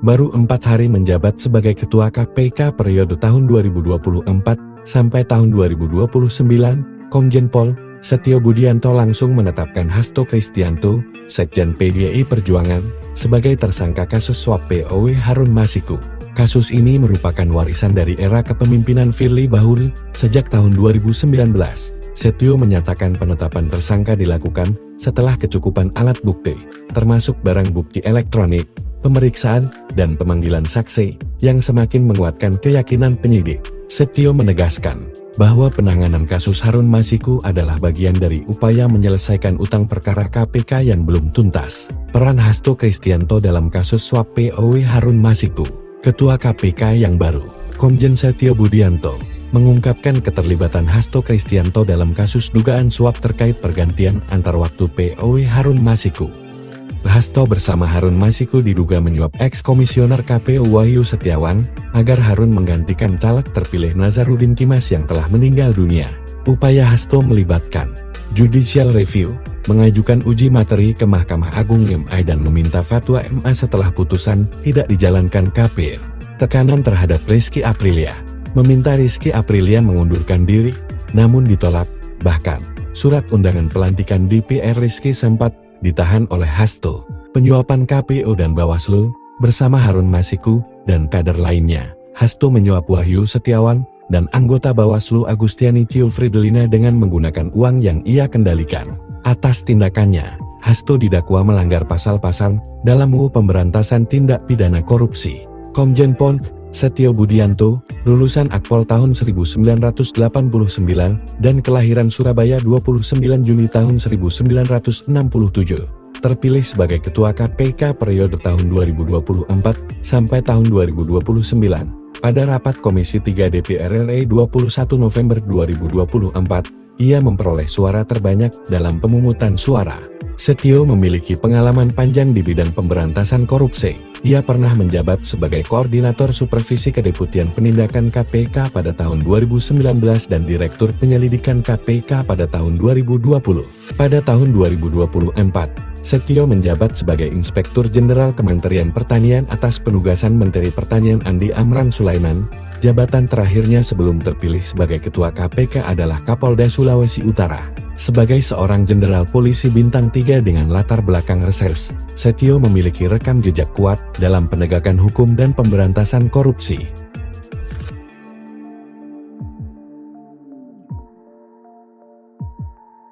baru 4 hari menjabat sebagai Ketua KPK periode tahun 2024 sampai tahun 2029, Komjen Pol Setio Budianto langsung menetapkan Hasto Kristianto, Sekjen PDI Perjuangan, sebagai tersangka kasus suap POW Harun Masiku. Kasus ini merupakan warisan dari era kepemimpinan Firly Bahuri sejak tahun 2019. Setio menyatakan penetapan tersangka dilakukan setelah kecukupan alat bukti, termasuk barang bukti elektronik, pemeriksaan, dan pemanggilan saksi, yang semakin menguatkan keyakinan penyidik. Setio menegaskan bahwa penanganan kasus Harun Masiku adalah bagian dari upaya menyelesaikan utang perkara KPK yang belum tuntas. Peran Hasto Kristianto dalam kasus suap POW Harun Masiku. Ketua KPK yang baru, Komjen Setio Budianto, mengungkapkan keterlibatan Hasto Kristianto dalam kasus dugaan suap terkait pergantian antar waktu POW Harun Masiku. Hasto bersama Harun Masiku diduga menyuap eks-komisioner KPU Wahyu Setiawan, agar Harun menggantikan caleg terpilih Nazarudin Kimas yang telah meninggal dunia. Upaya Hasto melibatkan judicial review, mengajukan uji materi ke Mahkamah Agung MI dan meminta fatwa MA setelah putusan tidak dijalankan KPU. Tekanan terhadap Rizky Aprilia, meminta Rizky Aprilia mengundurkan diri, namun ditolak. Bahkan, surat undangan pelantikan DPR Rizky sempat ditahan oleh Hasto. Penyuapan KPU dan Bawaslu, bersama Harun Masiku, dan kader lainnya. Hasto menyuap Wahyu Setiawan, dan anggota Bawaslu Agustiani Tio Fridelina dengan menggunakan uang yang ia kendalikan. Atas tindakannya, Hasto didakwa melanggar pasal-pasal dalam UU Pemberantasan Tindak Pidana Korupsi. Komjen Pol Setio Budianto, lulusan Akpol tahun 1989, dan kelahiran Surabaya 29 Juni tahun 1967. Terpilih sebagai Ketua KPK periode tahun 2024 sampai tahun 2029. Pada rapat Komisi 3 DPR RI 21 November 2024, ia memperoleh suara terbanyak dalam pemungutan suara. Setio memiliki pengalaman panjang di bidang pemberantasan korupsi. Ia pernah menjabat sebagai Koordinator Supervisi Kedeputian Penindakan KPK pada tahun 2019 dan Direktur Penyelidikan KPK pada tahun 2020. Pada tahun 2024, Setio menjabat sebagai Inspektur Jenderal Kementerian Pertanian atas penugasan Menteri Pertanian Andi Amran Sulaiman. Jabatan terakhirnya sebelum terpilih sebagai Ketua KPK adalah Kapolda Sulawesi Utara. Sebagai seorang jenderal polisi bintang 3 dengan latar belakang reserse, Setio memiliki rekam jejak kuat dalam penegakan hukum dan pemberantasan korupsi.